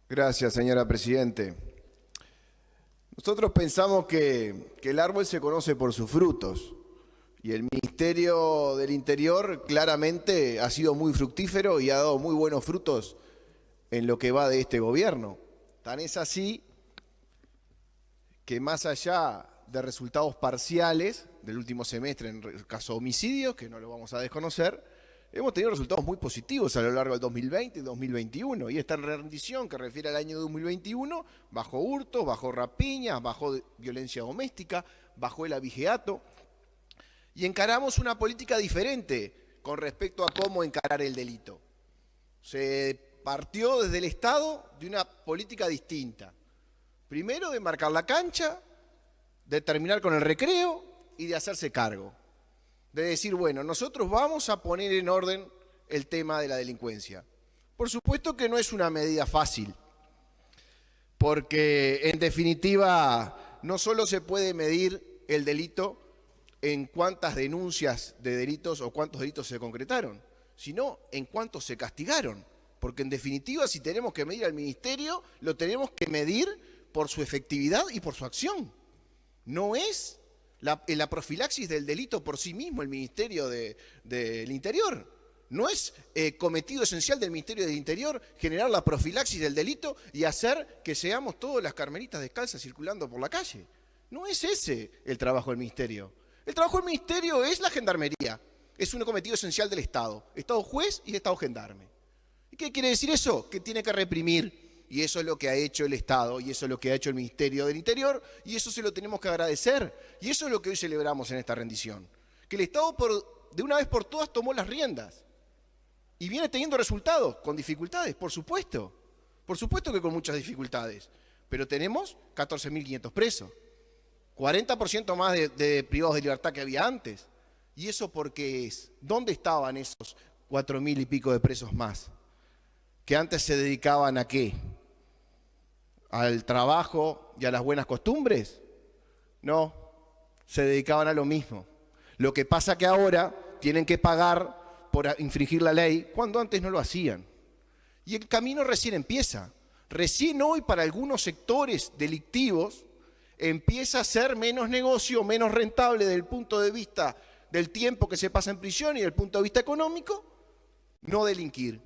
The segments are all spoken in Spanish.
Gracias, señora Presidente. Nosotros pensamos que el árbol se conoce por sus frutos y el Ministerio del Interior claramente ha sido muy fructífero y ha dado muy buenos frutos en lo que va de este gobierno. Tan es así que más allá de resultados parciales del último semestre en el caso de homicidios, que no lo vamos a desconocer, hemos tenido resultados muy positivos a lo largo del 2020 y 2021. Y esta rendición que refiere al año 2021 bajó hurtos, bajó rapiñas, bajó violencia doméstica, bajó el abigeato. Y encaramos una política diferente con respecto a cómo encarar el delito. Se partió desde el Estado de una política distinta. Primero de marcar la cancha, de terminar con el recreo y de hacerse cargo. De decir, bueno, nosotros vamos a poner en orden el tema de la delincuencia. Por supuesto que no es una medida fácil, porque en definitiva no solo se puede medir el delito en cuántas denuncias de delitos o cuántos delitos se concretaron, sino en cuántos se castigaron. Porque en definitiva, si tenemos que medir al Ministerio, lo tenemos que medir por su efectividad y por su acción. No es la profilaxis del delito por sí mismo el Ministerio del Interior. No es cometido esencial del Ministerio del Interior generar la profilaxis del delito y hacer que seamos todas las carmelitas descalzas circulando por la calle. No es ese el trabajo del Ministerio. El trabajo del Ministerio es la gendarmería. Es un cometido esencial del Estado. Estado juez y Estado gendarme. ¿Y qué quiere decir eso? Que tiene que reprimir. Y eso es lo que ha hecho el Estado, y eso es lo que ha hecho el Ministerio del Interior, y eso se lo tenemos que agradecer. Y eso es lo que hoy celebramos en esta rendición. Que el Estado de una vez por todas tomó las riendas. Y viene teniendo resultados, con dificultades, por supuesto. Por supuesto que con muchas dificultades. Pero tenemos 14.500 presos. 40% más de privados de libertad que había antes. ¿Y eso por qué es? ¿Dónde estaban esos 4.000 y pico de presos más? Que antes se dedicaban ¿a qué? ¿Al trabajo y a las buenas costumbres? No, se dedicaban a lo mismo. Lo que pasa que ahora tienen que pagar por infringir la ley cuando antes no lo hacían. Y el camino recién empieza. Recién hoy para algunos sectores delictivos empieza a ser menos negocio, menos rentable desde el punto de vista del tiempo que se pasa en prisión y del punto de vista económico, no delinquir.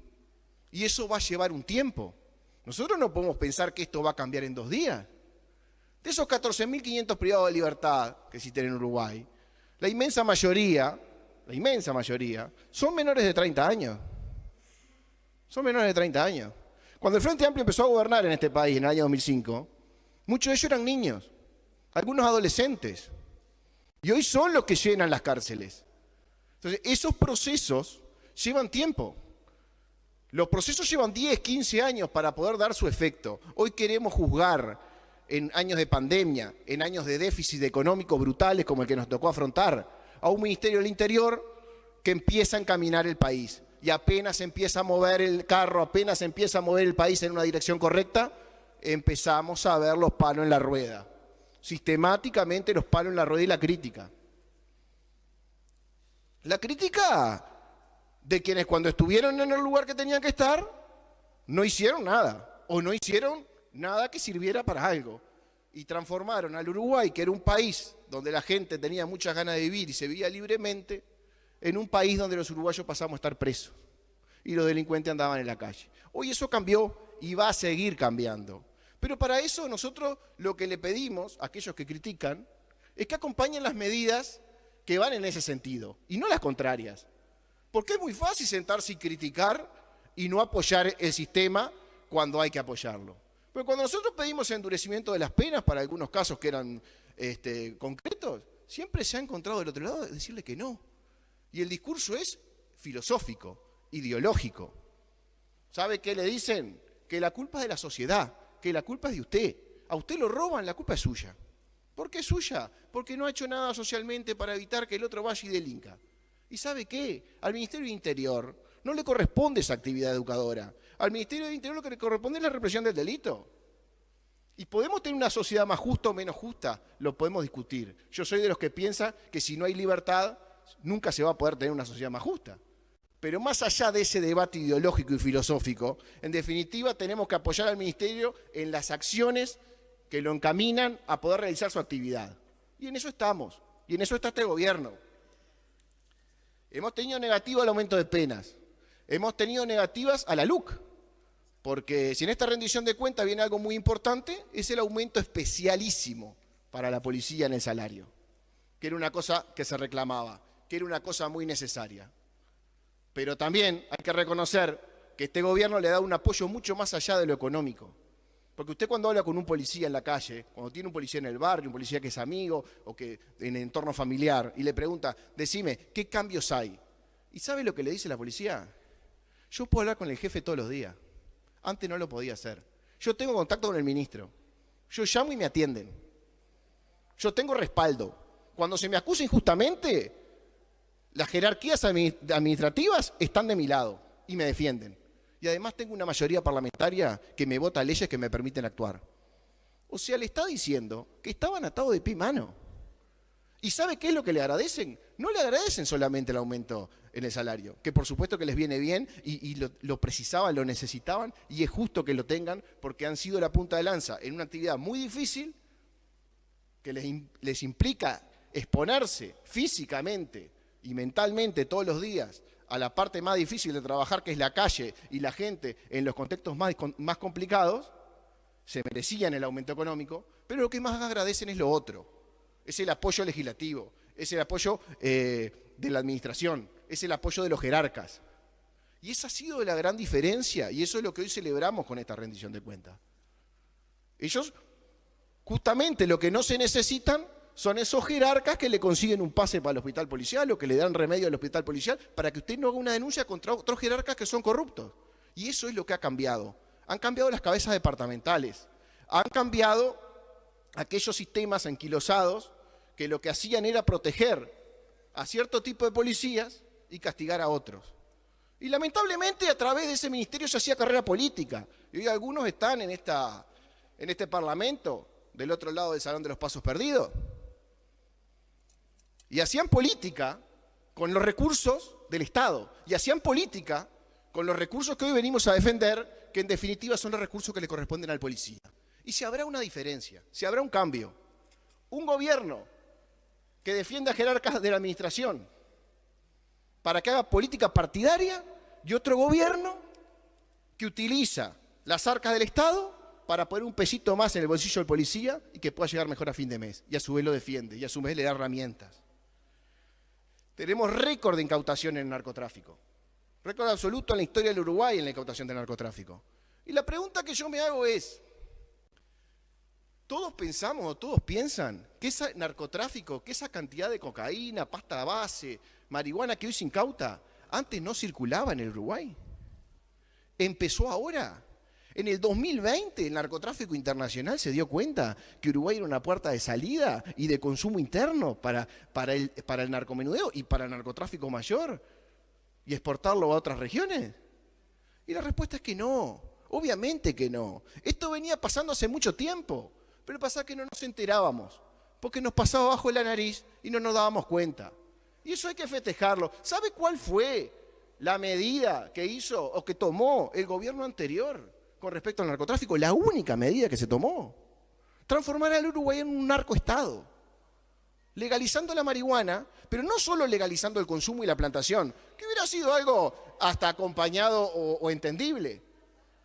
Y eso va a llevar un tiempo. Nosotros no podemos pensar que esto va a cambiar en 2 días. De esos 14.500 privados de libertad que existen en Uruguay, la inmensa mayoría, son menores de 30 años. Son menores de 30 años. Cuando el Frente Amplio empezó a gobernar en este país en el año 2005, muchos de ellos eran niños, algunos adolescentes. Y hoy son los que llenan las cárceles. Entonces, esos procesos llevan tiempo. Los procesos llevan 10, 15 años para poder dar su efecto. Hoy queremos juzgar en años de pandemia, en años de déficit económico brutales como el que nos tocó afrontar, a un Ministerio del Interior que empieza a encaminar el país. Y apenas empieza a mover el carro, apenas empieza a mover el país en una dirección correcta, empezamos a ver los palos en la rueda. Sistemáticamente los palos en la rueda y la crítica. La crítica de quienes cuando estuvieron en el lugar que tenían que estar, no hicieron nada, o no hicieron nada que sirviera para algo. Y transformaron al Uruguay, que era un país donde la gente tenía muchas ganas de vivir y se vivía libremente, en un país donde los uruguayos pasamos a estar presos y los delincuentes andaban en la calle. Hoy eso cambió y va a seguir cambiando. Pero para eso nosotros lo que le pedimos a aquellos que critican es que acompañen las medidas que van en ese sentido y no las contrarias. Porque es muy fácil sentarse y criticar y no apoyar el sistema cuando hay que apoyarlo. Pero cuando nosotros pedimos endurecimiento de las penas para algunos casos que eran concretos, siempre se ha encontrado del otro lado decirle que no. Y el discurso es filosófico, ideológico. ¿Sabe qué le dicen? Que la culpa es de la sociedad, que la culpa es de usted. A usted lo roban, la culpa es suya. ¿Por qué es suya? Porque no ha hecho nada socialmente para evitar que el otro vaya y delinca. ¿Y sabe qué? Al Ministerio del Interior no le corresponde esa actividad educadora. Al Ministerio del Interior lo que le corresponde es la represión del delito. ¿Y podemos tener una sociedad más justa o menos justa? Lo podemos discutir. Yo soy de los que piensa que si no hay libertad, nunca se va a poder tener una sociedad más justa. Pero más allá de ese debate ideológico y filosófico, en definitiva tenemos que apoyar al Ministerio en las acciones que lo encaminan a poder realizar su actividad. Y en eso estamos, y en eso está este gobierno. Hemos tenido negativo el aumento de penas, hemos tenido negativas a la LUC, porque si en esta rendición de cuentas viene algo muy importante, es el aumento especialísimo para la policía en el salario, que era una cosa que se reclamaba, que era una cosa muy necesaria. Pero también hay que reconocer que este gobierno le da un apoyo mucho más allá de lo económico. Porque usted cuando habla con un policía en la calle, cuando tiene un policía en el barrio, un policía que es amigo o que en el entorno familiar, y le pregunta, decime, ¿qué cambios hay? ¿Y sabe lo que le dice la policía? Yo puedo hablar con el jefe todos los días. Antes no lo podía hacer. Yo tengo contacto con el ministro. Yo llamo y me atienden. Yo tengo respaldo. Cuando se me acusa injustamente, las jerarquías administrativas están de mi lado y me defienden. Y además tengo una mayoría parlamentaria que me vota leyes que me permiten actuar. O sea, le está diciendo que estaban atados de pie y mano. ¿Y sabe qué es lo que le agradecen? No le agradecen solamente el aumento en el salario, que por supuesto que les viene bien y lo precisaban, lo necesitaban, y es justo que lo tengan porque han sido la punta de lanza en una actividad muy difícil que les implica exponerse físicamente y mentalmente todos los días a la parte más difícil de trabajar, que es la calle y la gente en los contextos más complicados. Se merecían el aumento económico, pero lo que más agradecen es lo otro. Es el apoyo legislativo, es el apoyo de la administración, es el apoyo de los jerarcas. Y esa ha sido la gran diferencia, y eso es lo que hoy celebramos con esta rendición de cuentas. Ellos, justamente lo que no se necesitan, son esos jerarcas que le consiguen un pase para el hospital policial o que le dan remedio al hospital policial para que usted no haga una denuncia contra otros jerarcas que son corruptos. Y eso es lo que ha cambiado. Han cambiado las cabezas departamentales, han cambiado aquellos sistemas anquilosados que lo que hacían era proteger a cierto tipo de policías y castigar a otros. Y lamentablemente a través de ese ministerio se hacía carrera política. Y hoy algunos están en este Parlamento, del otro lado del Salón de los Pasos Perdidos. Y hacían política con los recursos del Estado. Y hacían política con los recursos que hoy venimos a defender, que en definitiva son los recursos que le corresponden al policía. Y si habrá una diferencia, si habrá un cambio. Un gobierno que defienda a jerarcas de la administración para que haga política partidaria y otro gobierno que utiliza las arcas del Estado para poner un pesito más en el bolsillo del policía y que pueda llegar mejor a fin de mes. Y a su vez lo defiende y a su vez le da herramientas. Tenemos récord de incautación en el narcotráfico. Récord absoluto en la historia del Uruguay en la incautación del narcotráfico. Y la pregunta que yo me hago es, ¿todos pensamos o todos piensan que ese narcotráfico, que esa cantidad de cocaína, pasta base, marihuana que hoy se incauta, antes no circulaba en el Uruguay? ¿Empezó ahora? En el 2020 el narcotráfico internacional se dio cuenta que Uruguay era una puerta de salida y de consumo interno para el narcomenudeo y para el narcotráfico mayor y exportarlo a otras regiones. Y la respuesta es que no, obviamente que no. Esto venía pasando hace mucho tiempo, pero pasa que no nos enterábamos, porque nos pasaba bajo la nariz y no nos dábamos cuenta. Y eso hay que festejarlo. ¿Sabe cuál fue la medida que hizo o que tomó el gobierno anterior con respecto al narcotráfico? La única medida que se tomó. Transformar al Uruguay en un narcoestado. Legalizando la marihuana, pero no solo legalizando el consumo y la plantación, que hubiera sido algo hasta acompañado o entendible,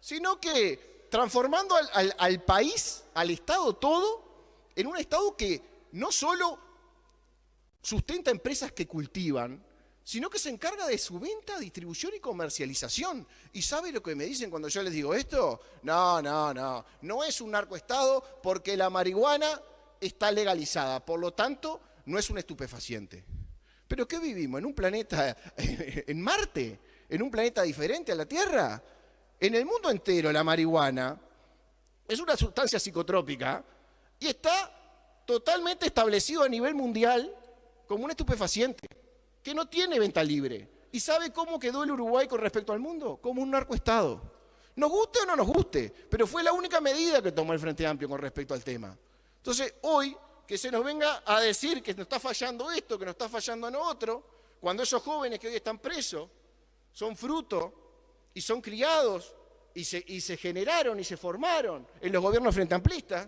sino que transformando al país, al Estado todo, en un Estado que no solo sustenta empresas que cultivan, sino que se encarga de su venta, distribución y comercialización. ¿Y sabe lo que me dicen cuando yo les digo esto? No es un narcoestado porque la marihuana está legalizada, por lo tanto no es un estupefaciente. ¿Pero qué vivimos? ¿En un planeta, en Marte? ¿En un planeta diferente a la Tierra? En el mundo entero la marihuana es una sustancia psicotrópica y está totalmente establecido a nivel mundial como un estupefaciente que no tiene venta libre. ¿Y sabe cómo quedó el Uruguay con respecto al mundo? Como un narcoestado. Nos guste o no nos guste, pero fue la única medida que tomó el Frente Amplio con respecto al tema. Entonces, hoy, que se nos venga a decir que nos está fallando esto, que nos está fallando lo otro, cuando esos jóvenes que hoy están presos son fruto y son criados y se generaron y se formaron en los gobiernos frente amplistas,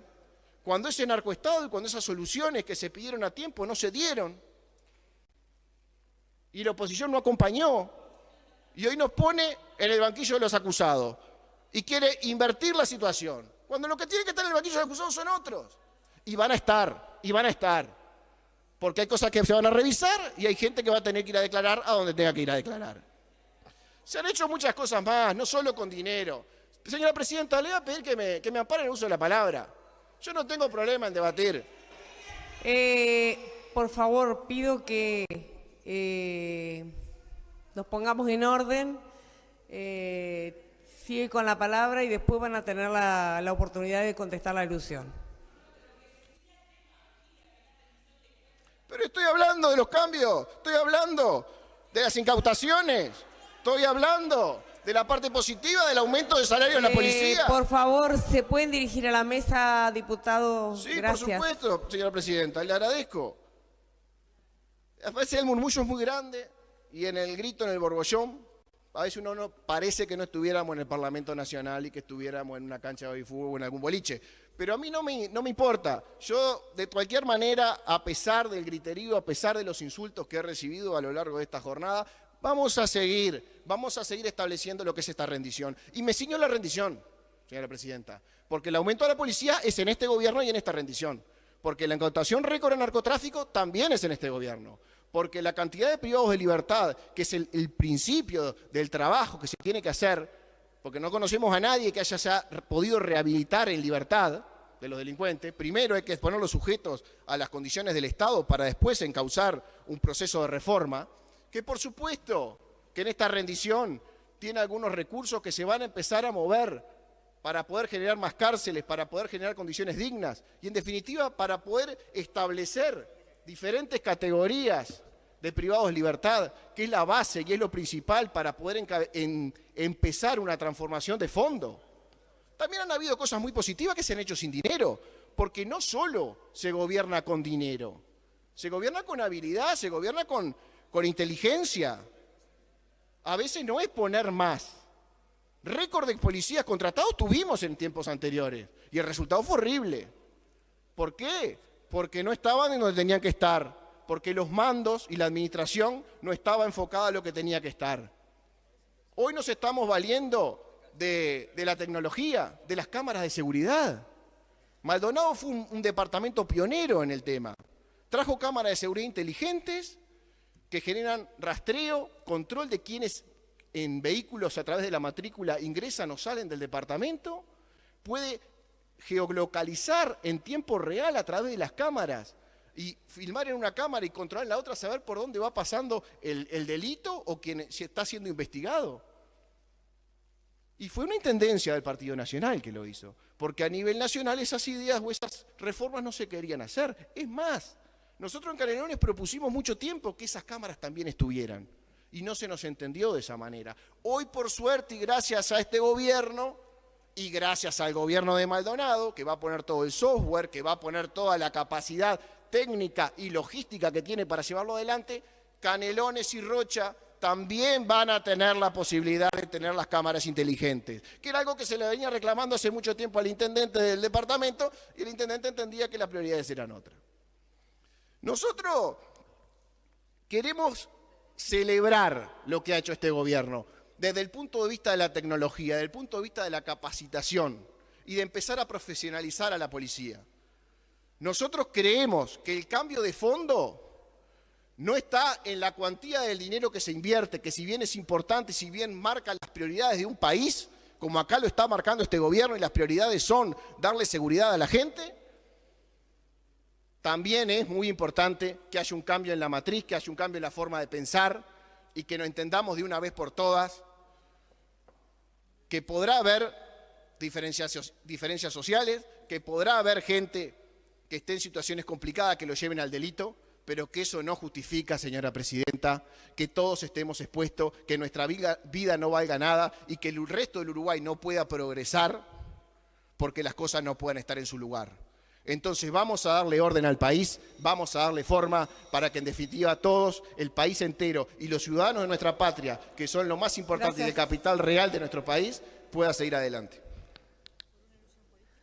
cuando ese narcoestado y cuando esas soluciones que se pidieron a tiempo no se dieron y la oposición no acompañó y hoy nos pone en el banquillo de los acusados y quiere invertir la situación, cuando los que tienen que estar en el banquillo de los acusados son otros. Y van a estar, porque hay cosas que se van a revisar y hay gente que va a tener que ir a declarar a donde tenga que ir a declarar. Se han hecho muchas cosas más, no solo con dinero. Señora Presidenta, le voy a pedir que me ampare el uso de la palabra. Yo no tengo problema en debatir. Por favor, pido que nos pongamos en orden. Sigue con la palabra y después van a tener la oportunidad de contestar la alusión. Pero estoy hablando de los cambios, estoy hablando de las incautaciones, estoy hablando de la parte positiva del aumento de salario de la policía. Por favor, ¿se pueden dirigir a la mesa, diputado? Sí, Gracias. por supuesto, señora Presidenta, le agradezco. A veces el murmullo es muy grande y en el grito, en el borbollón, a veces uno no parece que no estuviéramos en el Parlamento Nacional y que estuviéramos en una cancha de fútbol o en algún boliche. Pero a mí no me importa. Yo, de cualquier manera, a pesar del griterío, a pesar de los insultos que he recibido a lo largo de esta jornada, vamos a seguir estableciendo lo que es esta rendición. Y me ciño la rendición, señora Presidenta, porque el aumento de la policía es en este gobierno y en esta rendición. Porque la incautación récord en narcotráfico también es en este gobierno. Porque la cantidad de privados de libertad, que es el principio del trabajo que se tiene que hacer, porque no conocemos a nadie que se haya podido rehabilitar en libertad de los delincuentes. Primero hay que poner los sujetos a las condiciones del Estado para después encauzar un proceso de reforma, que por supuesto que en esta rendición tiene algunos recursos que se van a empezar a mover para poder generar más cárceles, para poder generar condiciones dignas y en definitiva para poder establecer diferentes categorías de privados de libertad, que es la base y es lo principal para poder empezar una transformación de fondo. También han habido cosas muy positivas que se han hecho sin dinero, porque no solo se gobierna con dinero, se gobierna con habilidad, se gobierna con inteligencia. A veces no es poner más. Récord de policías contratados tuvimos en tiempos anteriores y el resultado fue horrible. ¿Por qué? Porque no estaban en donde tenían que estar, porque los mandos y la administración no estaba enfocada a lo que tenía que estar. Hoy nos estamos valiendo de la tecnología, de las cámaras de seguridad. Maldonado fue un departamento pionero en el tema. Trajo cámaras de seguridad inteligentes que generan rastreo, control de quienes en vehículos a través de la matrícula ingresan o salen del departamento, puede geolocalizar en tiempo real a través de las cámaras y filmar en una cámara y controlar en la otra, saber por dónde va pasando el delito o quien está siendo investigado. Y fue una intendencia del Partido Nacional que lo hizo, porque a nivel nacional esas ideas o esas reformas no se querían hacer. Es más, nosotros en Canelones propusimos mucho tiempo que esas cámaras también estuvieran y no se nos entendió de esa manera. Hoy, por suerte y gracias a este gobierno y gracias al gobierno de Maldonado, que va a poner todo el software, que va a poner toda la capacidad técnica y logística que tiene para llevarlo adelante, Canelones y Rocha también van a tener la posibilidad de tener las cámaras inteligentes, que era algo que se le venía reclamando hace mucho tiempo al intendente del departamento y el intendente entendía que las prioridades eran otras. Nosotros queremos celebrar lo que ha hecho este gobierno desde el punto de vista de la tecnología, desde el punto de vista de la capacitación y de empezar a profesionalizar a la policía. Nosotros creemos que el cambio de fondo no está en la cuantía del dinero que se invierte, que si bien es importante, si bien marca las prioridades de un país, como acá lo está marcando este gobierno y las prioridades son darle seguridad a la gente, también es muy importante que haya un cambio en la matriz, que haya un cambio en la forma de pensar y que nos entendamos de una vez por todas que podrá haber diferencias sociales, que podrá haber gente que esté en situaciones complicadas que lo lleven al delito, pero que eso no justifica, señora Presidenta, que todos estemos expuestos, que nuestra vida no valga nada y que el resto del Uruguay no pueda progresar porque las cosas no puedan estar en su lugar. Entonces vamos a darle orden al país, vamos a darle forma para que en definitiva todos, el país entero y los ciudadanos de nuestra patria, que son lo más importante y de capital real de nuestro país, pueda seguir adelante.